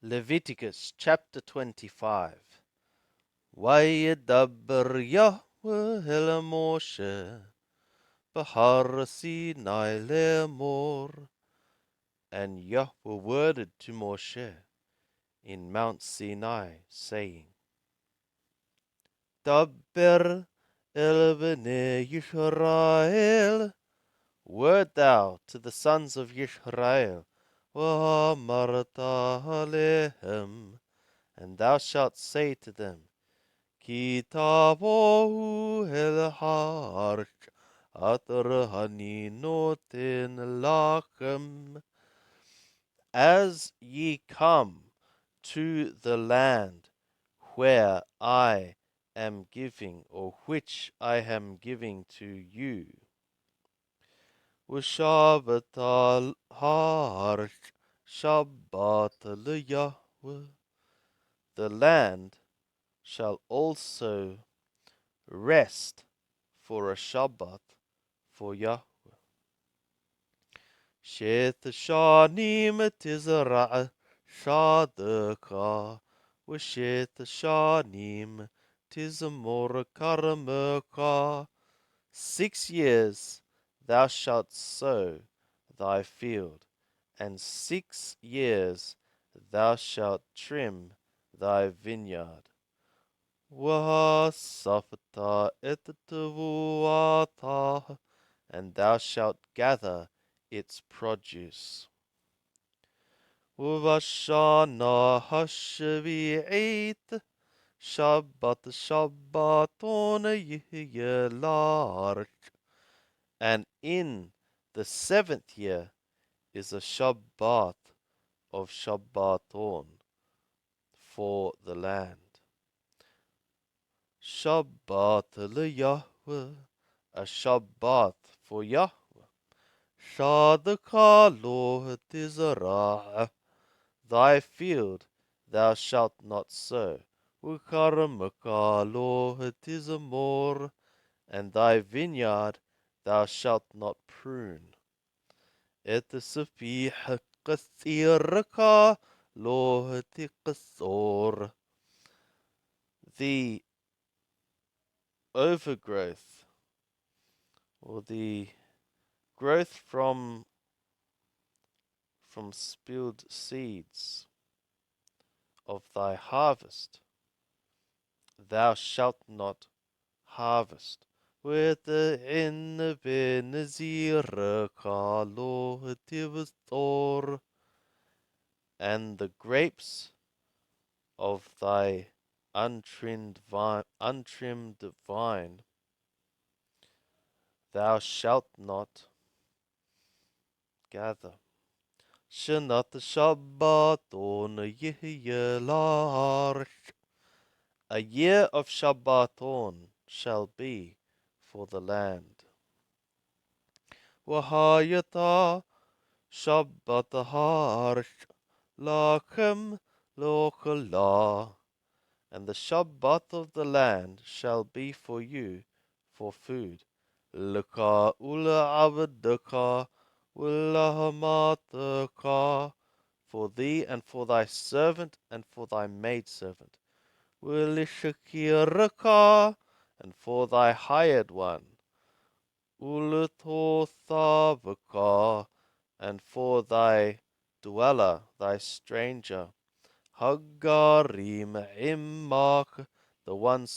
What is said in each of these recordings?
Leviticus chapter 25. ويدبر يهوه إلى موسى بحر سيناي لأمور. And Yahweh worded to Moshe in Mount Sinai, saying, Dabber el bnei Yisrael, word thou to the sons of Yisrael, V'amarta alehem, and thou shalt say to them, Ki tavohu el harsh, atar hani noten lachem. As ye come to the land where I am giving, or which I am giving to you, V'shabbat al harsh, Shabbat Yahweh, the land shall also rest for a Shabbat for Yahweh. Shet shanim tizra shadaka, v'shet shanim tizmor karmeka. 6 years thou shalt sow thy field, and 6 years thou shalt trim thy vineyard. وَهَصَفْتَ إِتْتَوَاتَهُ, and thou shalt gather its produce. وَبَشَّانَا هَشْبِعِيتَ Shabbat Shabbaton Yehiyelarch, and in the 7th year is a Shabbat of Shabbaton for the land. Shabbat Yahweh, a Shabbat for Yahweh. Shadaka lo tizarah, thy field thou shalt not sow. Ukaramaka lo tizamor, and thy vineyard thou shalt not prune. Et sufih kathiraka lo tiqasor, the overgrowth, or the growth from spilled seeds of thy harvest, thou shalt not harvest. With the Benaziraka lo tivastor, and the grapes of thy untrimmed vine thou shalt not gather. Shenat Shabbaton Yehiyelarch, a year of Shabbaton shall be for the land. Wahayata Shabbat Harsh Lachem Lochalah, and the Shabbat of the land shall be for you for food. Leka ula avdaka ulahamataka, for thee and for thy servant and for thy maidservant. Ulishakiraka, and for thy hired one. Ulutothavaka, and for thy dweller, thy stranger. Haggarim immak, the ones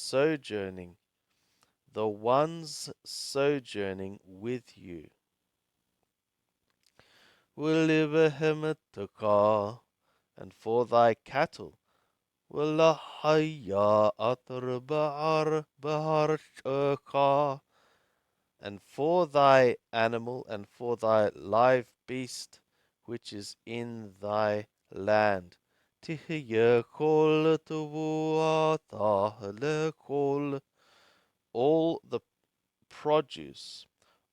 sojourning with you. Ulibehemetaka, and for thy cattle. Ulahaya atar bahar shaka, and for thy animal and for thy live beast which is in thy land. Tihiya kol tuvuatah lekol, all the produce,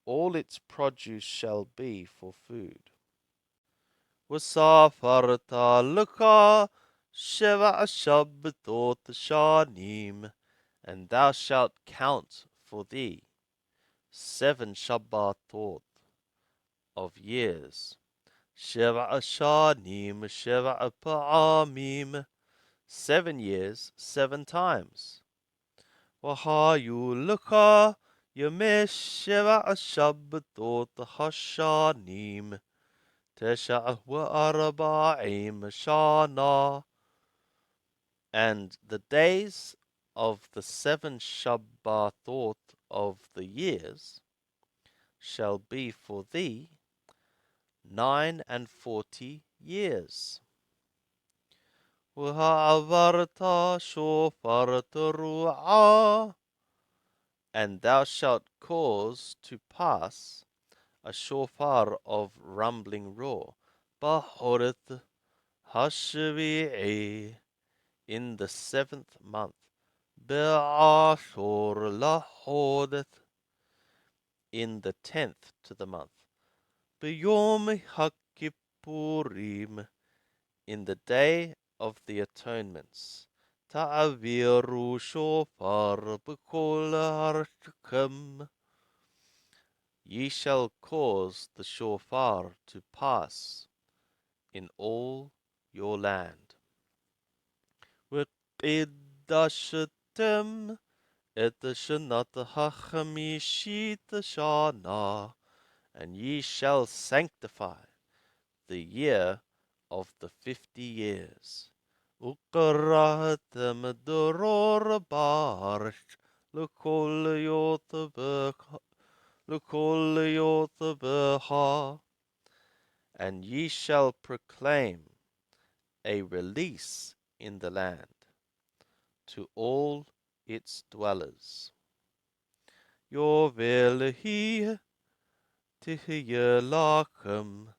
all its produce shall be for food. Wasafarta luka sheva shabbatot shanim, and thou shalt count for thee 7 Shabbatot of years. שבע שנים, שבע פעמים. 7 years, 7 times. והיו לך ימי שבע שבתות השנים, 49 שנה. And the days of the 7 Shabbathot of the years shall be for thee 49 years. והעברת שופר תרועה, and thou shalt cause to pass a shofar of rumbling roar, בחורף השביעי, in the 7th month, בעשור לחודש, in the 10th to the month, ביום הכיפורים, in the day of the atonements, תעבירו שופר בכל ארצכם, ye shall cause the shofar to pass in all your land. וקידשתם את שנת החמישית שנה, and ye shall sanctify the year of the 50 years. וקראתם דרור בארץ לכל יותבך, and ye shall proclaim a release in the land to all its dwellers. Yovel hi tihye lachem.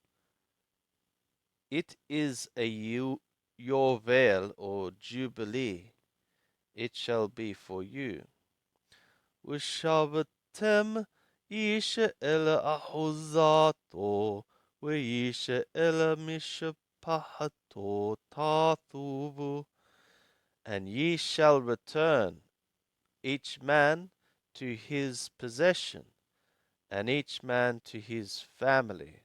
It is a Yovel or Jubilee. It shall be for you. Ushabatem isha el ahuzato, weisha el mishpahato tathuvu. And ye shall return, each man to his possession, and each man to his family.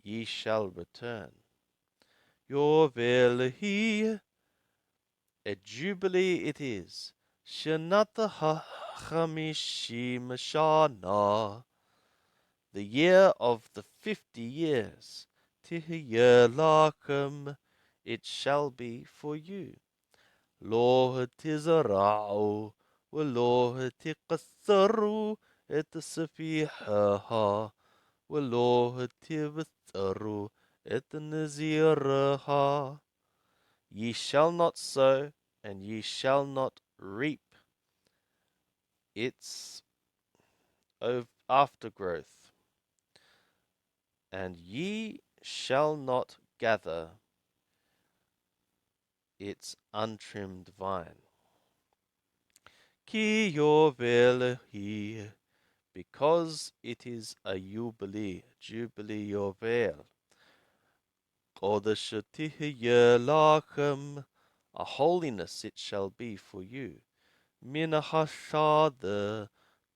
Ye shall return. Yovel hi, a jubilee it is, shanata ha-chamishim shana, the year of the 50 years, tihye lachem, it shall be for you. Lo tizara'u, وَلَا تقصروا التسبيحها وَلَا تبتروا النزيرها. Ye shall not sow, and ye shall not reap its aftergrowth, and ye shall not gather its untrimmed vine. Ki yovel hi, because it is a jubilee yovel. Kodesh tihye lachem, a holiness it shall be for you. Min hashad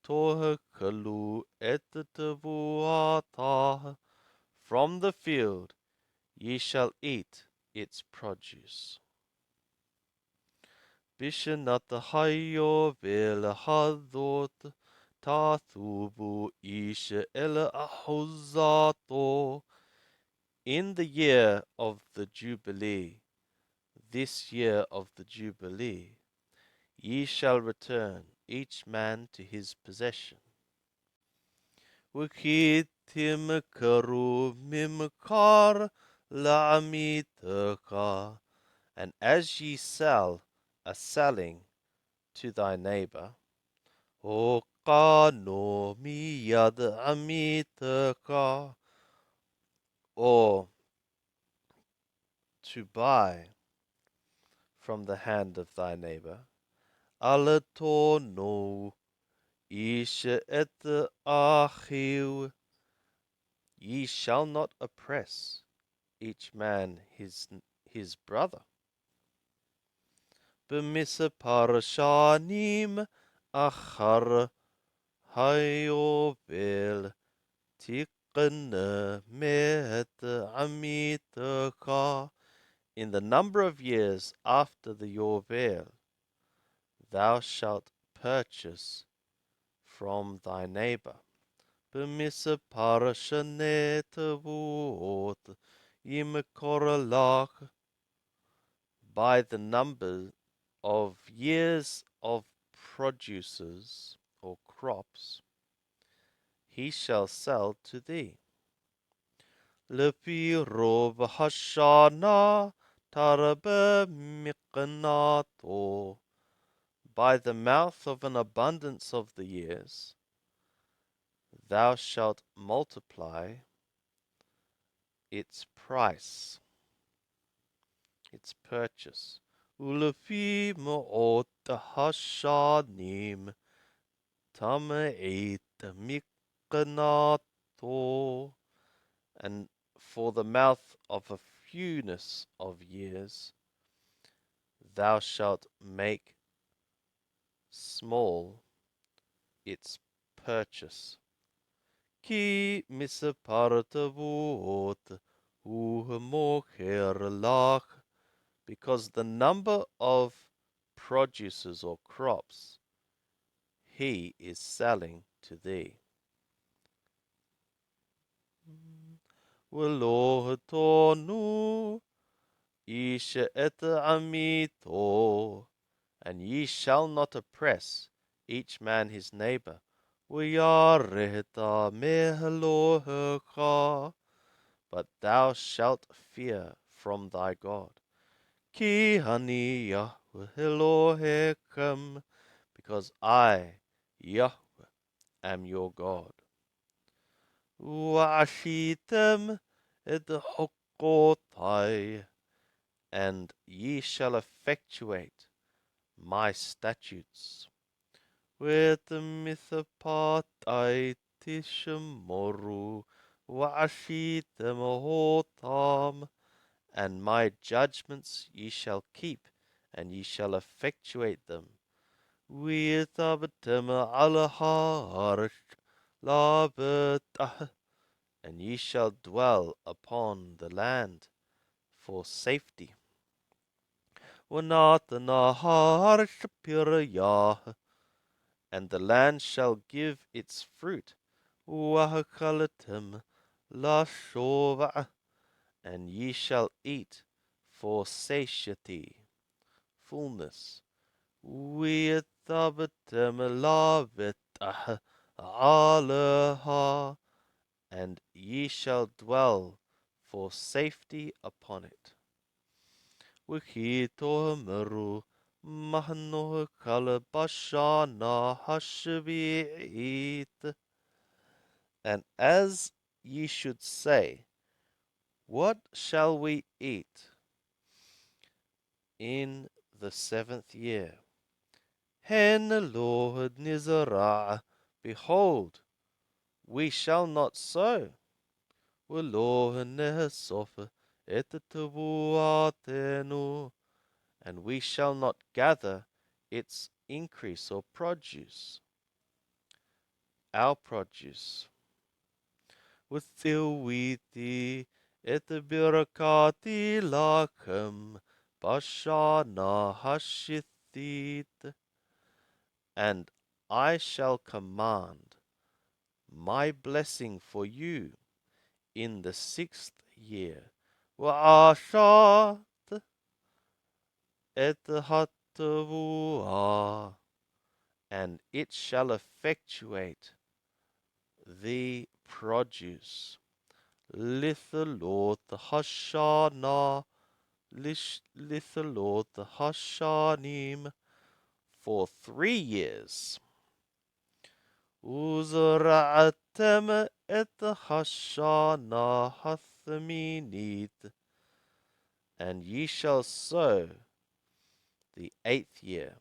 tohekalu et tevuata, from the field ye shall eat its produce. Bishanat hayovel hadot tathubu isha el ahuzato, in the year of the Jubilee, this year of the Jubilee, ye shall return, each man to his possession. Wikitim karu mimkar la'amitaka, and as ye sell a selling to thy neighbor, O qano miyad amitaka, or to buy from the hand of thy neighbor, alatono ish et achiu, ye shall not oppress each man his brother. B'misapar shanim achar hayovel In the number of years after the Yovel, thou shalt purchase from thy neighbor. By the number of years of produces or crops, he shall sell to thee. Lepi rob hashana tarabe mikanato. By the mouth of an abundance of the years, thou shalt multiply its price, its purchase. Ulefi mo'ot hashanim tameit mikanato. And for the mouth of a fewness of years, thou shalt make small its purchase. Ki misapartavot uhemocher lach, because the number of produces or crops he is selling to thee. Velo tonu isha et amito, and ye shall not oppress each man his neighbor. V'yareta mehelohecha, but thou shalt fear from thy God. Ki ani Yahweh Elohechem, because I, Yahweh, am your God. Wa'ashitem et hokotai, and ye shall effectuate my statutes. With mithapatai tishamoru wa'ashitem hotam, and my judgments ye shall keep, and ye shall effectuate them. V'yitabtem al ha'arsh labetah, and ye shall dwell upon the land for safety. V'natana ha'arsh pirayah, and the land shall give its fruit. Wa'hakalatem lashova, and ye shall eat for satiety, fullness. V'yitabatem lavetah aleha, and ye shall dwell for safety upon it. W'chitomeru mahno kalabashana hashvi'it, and as ye should say, what shall we eat in the 7th year? Hen Lord nizara, behold, we shall not sow. V'lo nesof et tevuatenu, and we shall not gather its increase or produce, our produce. V'thilwiti et birakati lachem bashana hashithit, and I shall command my blessing for you in the 6th year. V'ashat et hatavua, and it shall effectuate the produce. Lithalot hashana, lithalot hashanim, for 3 years. Uzra'atem et hashana hathaminit, and ye shall sow the 8th year.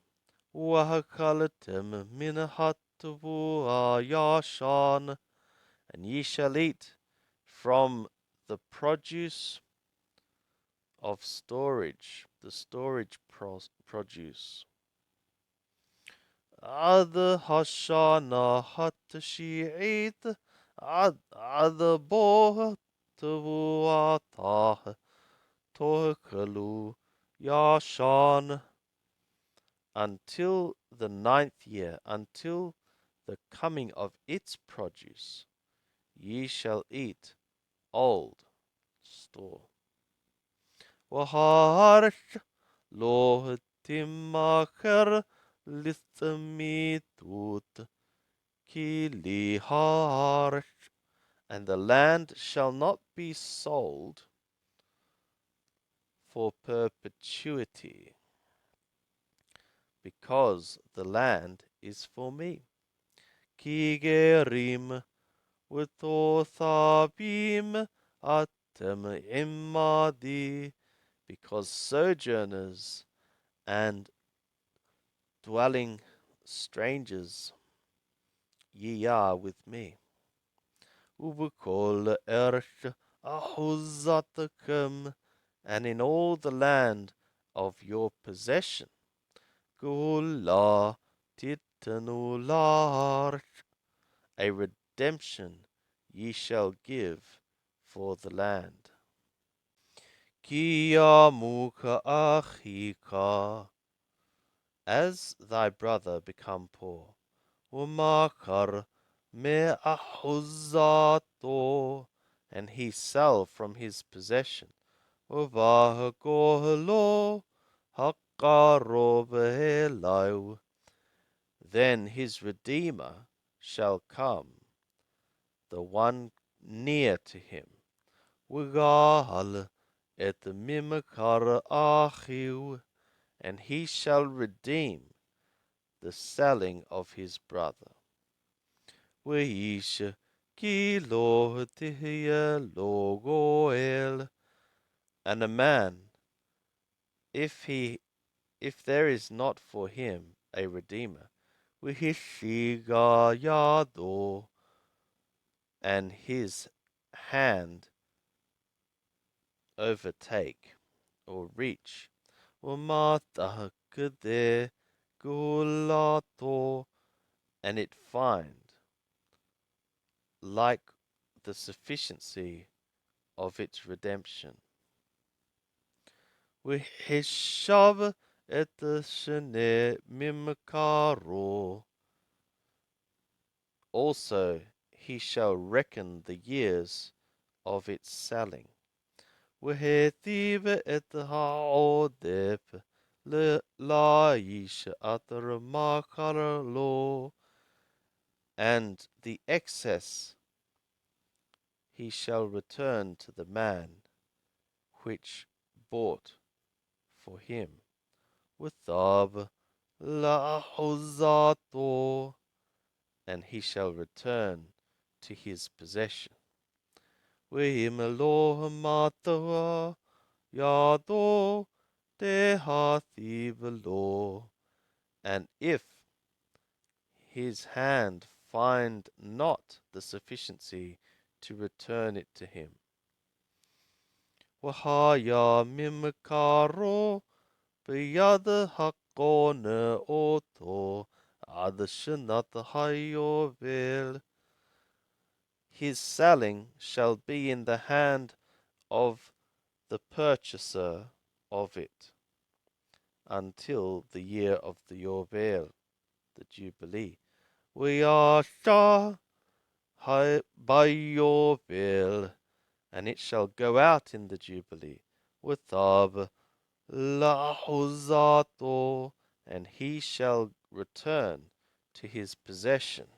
Wahakalatem min hatavua yashan, and ye shall eat from the produce of storage, the storage produce. Ad hashana hatashi'it Adabo Tavuata Tokalu Yashan until the 9th year, until the coming of its produce, ye shall eat old store. Waharsh lo timacher lithamitut kiliharsh, and the land shall not be sold for perpetuity, because the land is for me. Kigerim Withothabim atem imadi, because sojourners and dwelling strangers ye are with me. Ubukol ersh ahuzatakum, and in all the land of your possession. Gula titanular, a redemption ye shall give for the land. Kiyamuka achika, as thy brother become poor. Umakar me ahuzato, and he sell from his possession. Uvahagolo hakarobelau, then his Redeemer shall come, the one near to him. Ugal et mimkar achiu, and he shall redeem the selling of his brother. Weish ki lo tihya lo goel, and a man, if there is not for him a redeemer, wihishiga yado, and his hand overtake or reach. Umatahkede gulato, and it find like the sufficiency of its redemption. Wihishav et shene mimkaro, also he shall reckon the years of its selling. Wihethiv et haodep le laish atar lo, and the excess he shall return to the man which bought for him. Withab lahuzato, and he shall return to his possession. Wihim lo matawa yado dehathib lo, and if his hand find not the sufficiency to return it to him. Wahaya mimkaro biyad hakone oto adashanat hayovel, his selling shall be in the hand of the purchaser of it until the year of the Yovel, the Jubilee. We are Shah by Yovel, and it shall go out in the Jubilee. Withab lahuzato, and he shall return to his possession.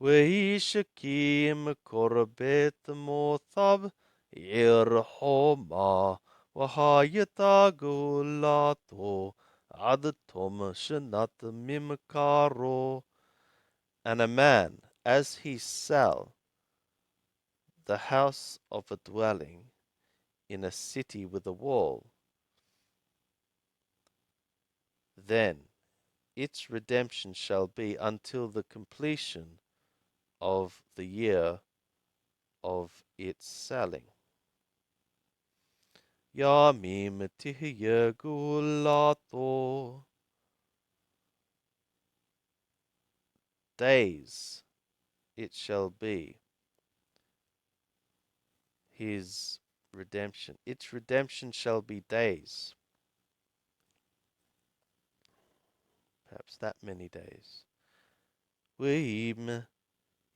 Weishakim korbet mothab irhoma wahayata gulato adatom shanat mimkaro, and a man as he sell the house of a dwelling in a city with a wall, then its redemption shall be until the completion of the year of its selling. Yamim tihye gulato, days it shall be his redemption. Its redemption shall be days, perhaps that many days. We'im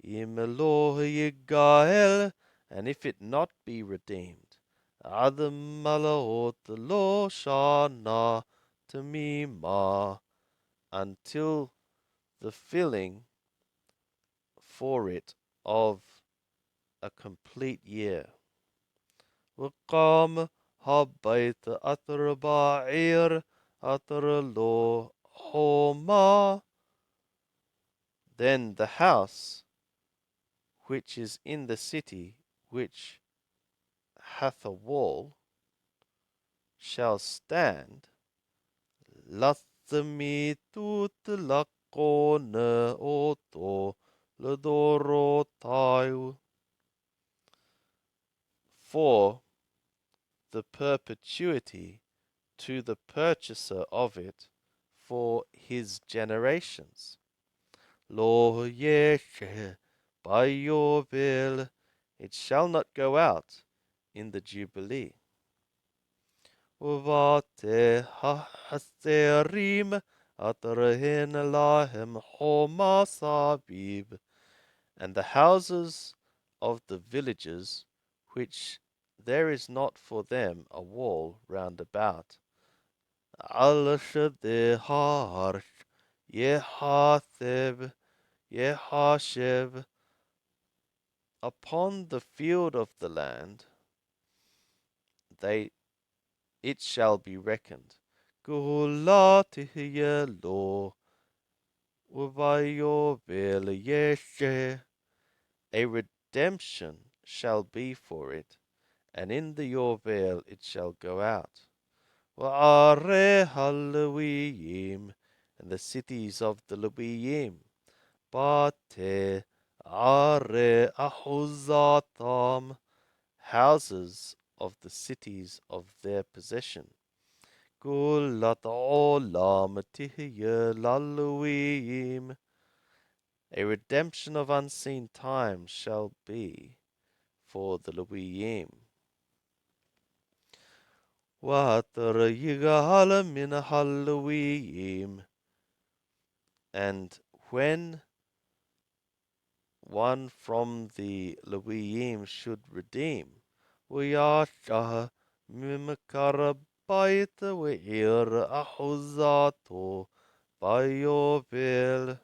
lo yigael, and if it not be redeemed, Adam malaot lo shana tamima, until the filling for it of a complete year. وقام هبيت أثر بعير أثر lo homa. Then the house which is in the city which hath a wall shall stand. Lathmi tut lakone oto ledorotai. For the perpetuity to the purchaser of it for his generations. Lo yeshe by your will, it shall not go out in the Jubilee. Uvate haserim atrahin lahem homasabib, and the houses of the villages which there is not for them a wall round about. Al shadehar yehatheb yehashev, upon the field of the land they it shall be reckoned. Gulatihye lo uvayovel yeshe, a redemption shall be for it, and in the Yovel it shall go out. Wa'are halawiyim, and the cities of the Lewiyim. Bate are ahuzatam, houses of the cities of their possession. Gulat olam tihye lalawiyim, a redemption of unseen time shall be for the Lewiyim. Water yigal min halawiyim, and when one from the Lewiyim should redeem, Uyasha mimkarabayt we'ir ahuzato bayovel.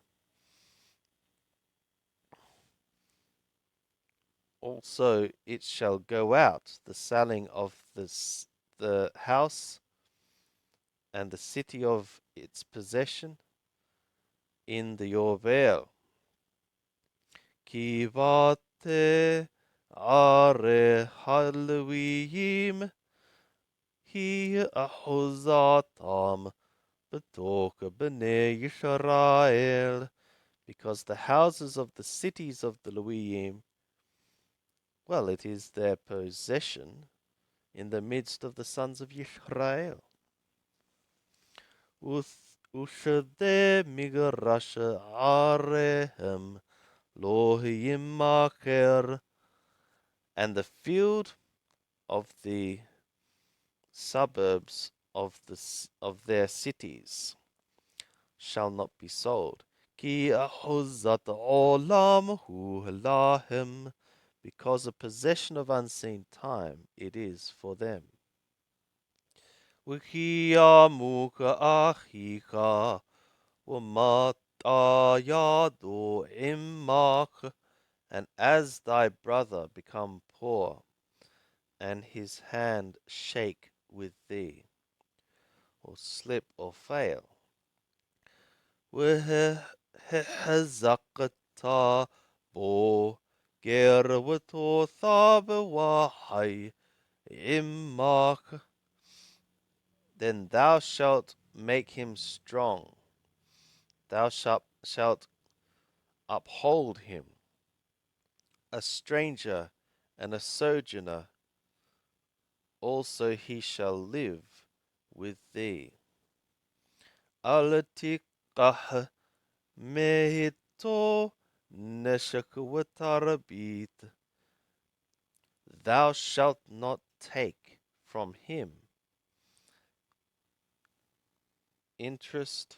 Also it shall go out, the selling of the house and the city of its possession in the Yovel. Kivate are halawiyim hi ahuzatam betoka b'nei Yisrael, because the houses of the cities of the Lewiyim, well, it is their possession in the midst of the sons of Yisrael. Ushade migarasha arehem lo yimacher, and the field of the suburbs of their cities shall not be sold. Ki ahuzat olam hu lahem, because a possession of unseen time it is for them. Wikiyamuka achika umatayado imak, and as thy brother become poor, and his hand shake with thee, or slip or fail, وهزقتا بو جربتو ثاب وحي إماك, then thou shalt make him strong, thou shalt uphold him, a stranger and a sojourner also he shall live with thee. Alatikah mehito neshakawatarabit. Thou shalt not take from him interest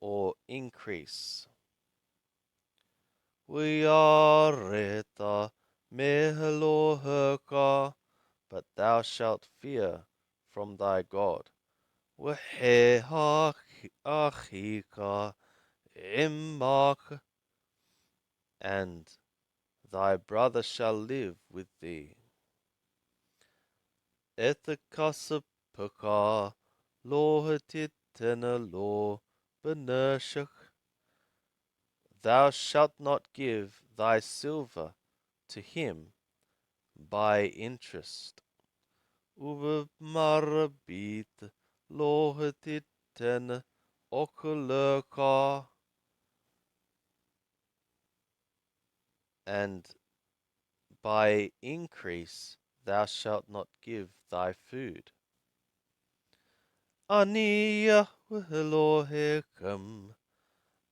or increase. Wiareta meheloheka, but thou shalt fear from thy God. Weheachika immak, and thy brother shall live with thee. Etikasapaka lohititena lo beneshach. Thou shalt not give thy silver to him by interest. Ubemarabit lohititena okuleka, and by increase thou shalt not give thy food. Ani Yahweh Elohechem,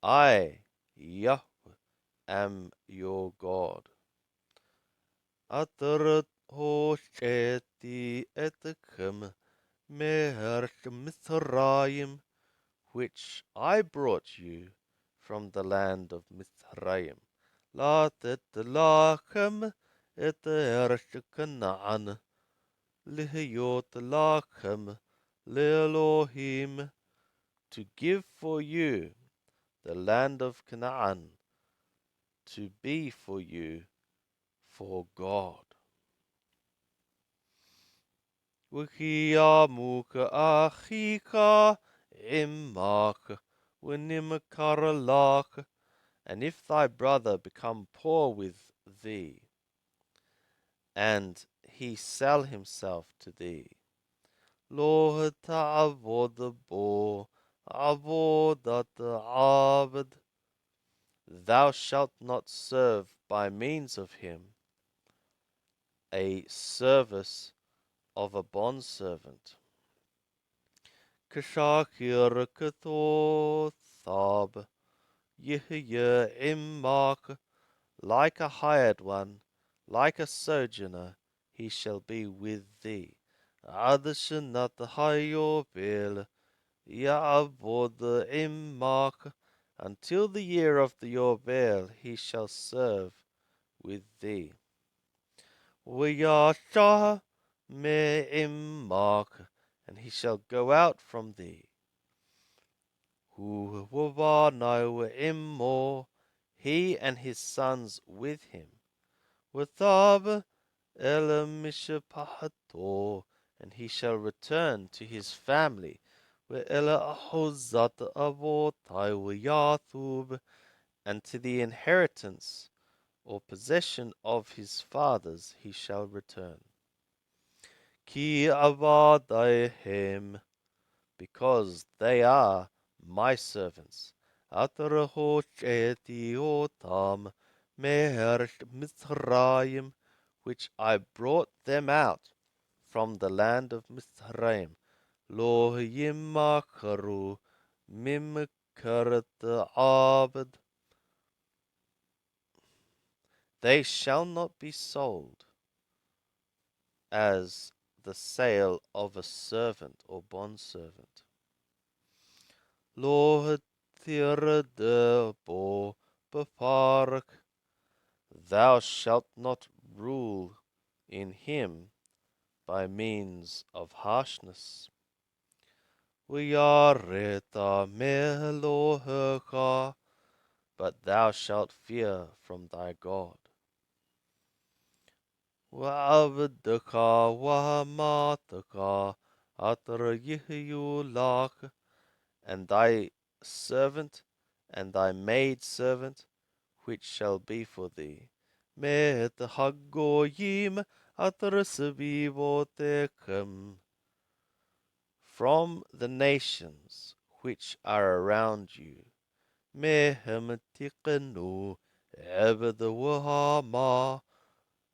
I, Yahweh, am your God. Atarat hosheti etechem mehersh Mithraim, which I brought you from the land of Mithraim. Latet lachem et ersh Canaan, lihyot lachem leelohim, to give for you the land of Canaan, to be for you for God. Wikiamuka achika immak winimkaralak, and if thy brother become poor with thee, and he sell himself to thee, lo ta'avod bo avodat abd, thou shalt not serve by means of him a service of a bondservant. Kashakir kathothab yihya immak, like a hired one, like a sojourner, he shall be with thee. Adashanat hayobel ya'avod immak, until the year of the Yobel he shall serve with thee. V'yasha me'immak, and he shall go out from thee. Hu wavano immo, he and his sons with him. Wathab elamishpahato, and he shall return to his family. Ve'ela ahozat avotai v'yathub, and to the inheritance or possession of his fathers he shall return. Ki avadaihem, because they are my servants. Atarahotiotam mehersh Mithraim, which I brought them out from the land of Mithraim. Lo yimakaru mimkarat abd, they shall not be sold as the sale of a servant or bondservant. Lo tirade beparak, thou shalt not rule in him by means of harshness. V'yareta melohecha, but thou shalt fear from thy God. Wa'avdaka wa'amataka atra yihyulak, and thy servant and thy maid servant, which shall be for thee. Met hagoyim atra savivotekem, from the nations which are around you. Mehem tikenu eved wahama,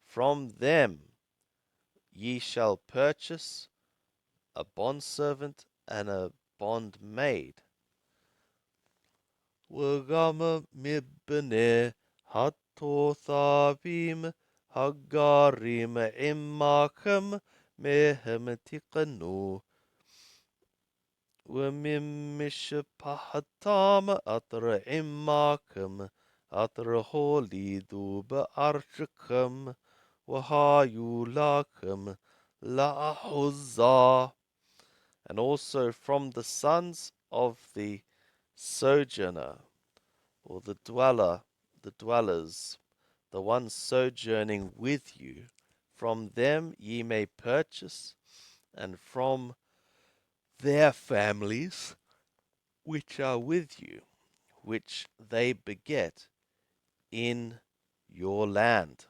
from them ye shall purchase a bondservant and a bondmaid. Wagama mibene התותבים הגרים עמכם מהם תקנו, וממשפחתם אשר עמכם אשר הולידו בארצכם, והיו לכם לאחוזה. And also from the sons of the sojourner, or the dwellers, the ones sojourning with you, from them ye may purchase, and from their families which are with you, which they beget in your land,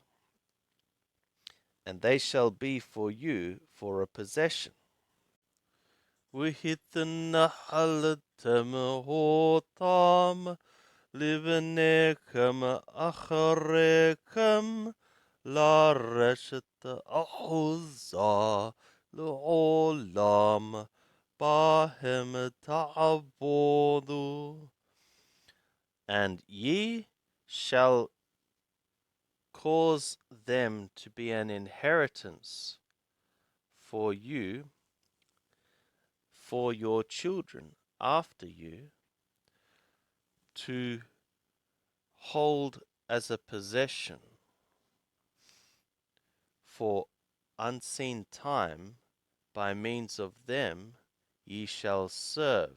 and they shall be for you for a possession. והתנחלתם אותם לבניכם אחריכם לרשת אחוזה לעולם בהם תעבודו. And ye shall cause them to be an inheritance for you, for your children after you, to hold as a possession for unseen time. By means of them ye shall serve.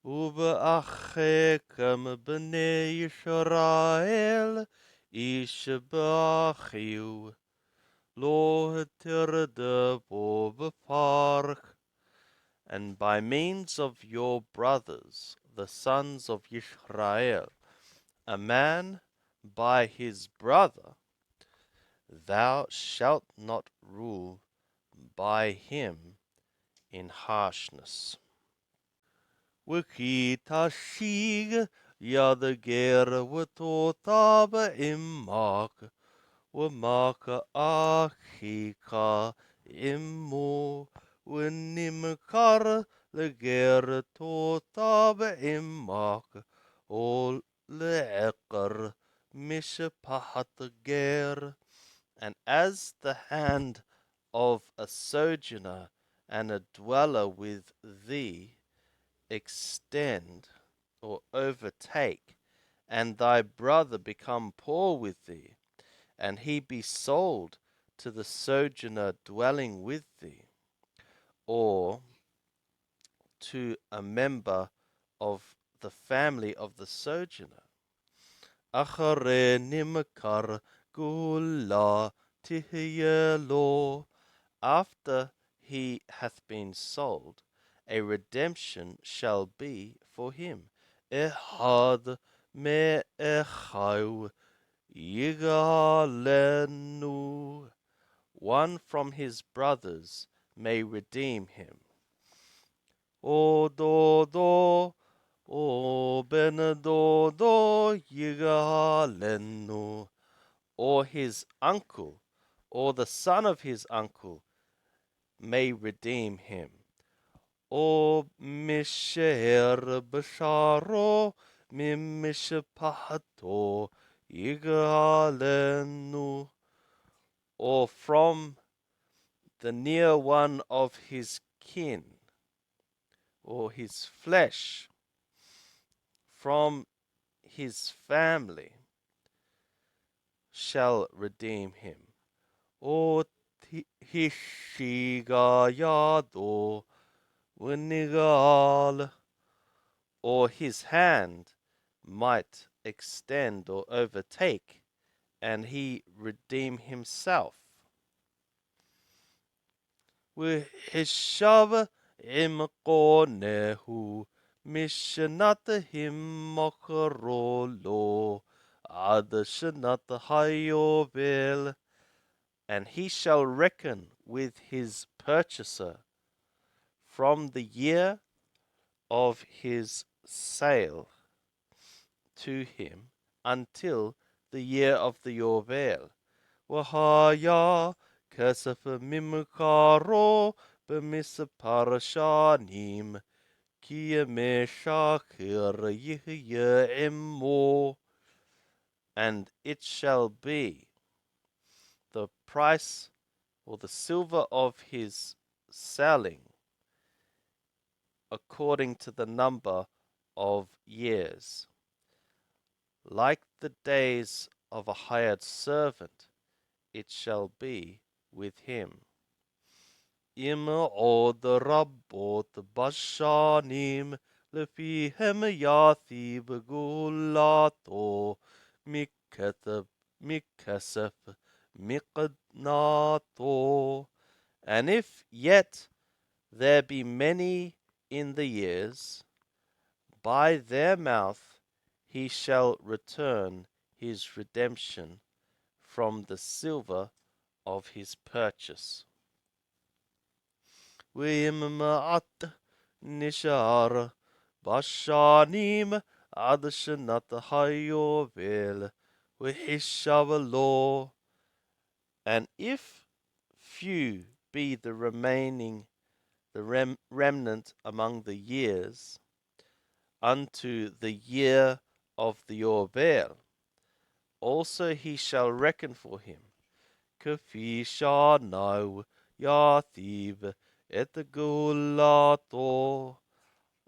ובאחיכם בני ישראל ישבחיו, לא תרדפו בפרך. And by means of your brothers, the sons of Israel, a man by his brother, thou shalt not rule by him in harshness. וכי תשיג יד גר ותותב עמך, ומך אחיך עמו, ונמכר לגר תותב עמך, או לעקר משפחת גר. And as the hand of a sojourner and a dweller with thee extend or overtake, and thy brother become poor with thee, and he be sold to the sojourner dwelling with thee, or to a member of the family of the sojourner. אחרי נמכר גולה תהיה לו. After he hath been sold, a redemption shall be for him. אחד מאחיו יגאלנו. One from his brothers may redeem him. או דודו, או בן דודו יגאלנו. Or his uncle, or the son of his uncle may redeem him. או משאר בשרו ממשפחתו יגאלנו. Or from the near one of his kin, or his flesh, from his family, shall redeem him. O hishiga yado winigal, or his hand might extend or overtake, and he redeem himself. V'hishav im qonehu mishnatahim mokarolo ad shnat hayobel. And he shall reckon with his purchaser from the year of his sale to him until the year of the Yobel. Wahaya kesef mimkaro b'mispar shanim ki yemei shakir yihye imo. And it shall be the price or the silver of his selling according to the number of years, like the days of a hired servant, it shall be with him. Im od rabbot bashanim lefihem yathi begulato mikesef miqnato. And if yet there be many in the years, by their mouth he shall return his redemption from the silver of his purchase. V'im'at nishar bashanim ad shenat hayovel v'hishav lo. And if few be the remnant among the years, unto the year of the Yovel, also he shall reckon for him. K'fi sha'nau yathib et gulato.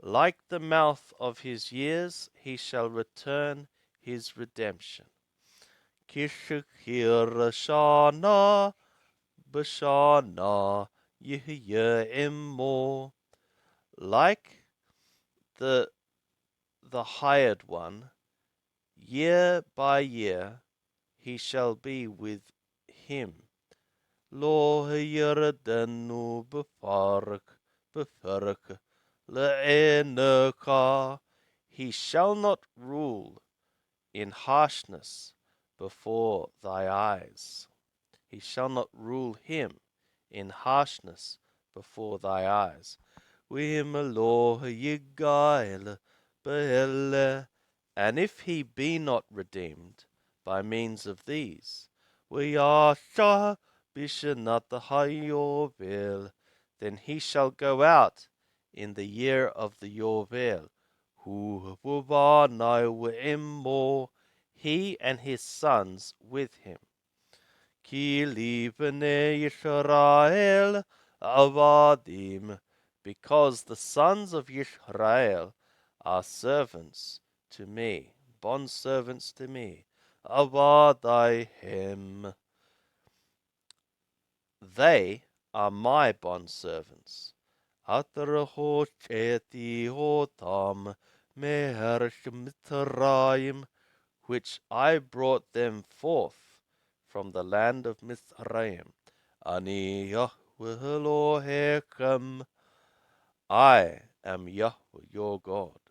Like the mouth of his years, he shall return his redemption. Kishakir shana b'shana yihye like the hired one, year by year he shall be with him. Lo yerdenu befark le'eneka. He shall not rule in harshness before thy eyes. He shall not rule him in harshness before thy eyes. Lo yigael be'ele. And if he be not redeemed by means of these, V'yasha b'shenat hayovel, then he shall go out in the year of the Yovel. Hu v'vanai v'immo, he and his sons with him. Ki li b'nei Yisrael avadim, because the sons of Yisrael are servants to me, bondservants to me. Avadaihem, they are my bondservants. Atrahocheti hotam mehersh Mitzrayim, which I brought them forth from the land of Mizraim. Ani Yahweh Elohechem, I am Yahweh your God.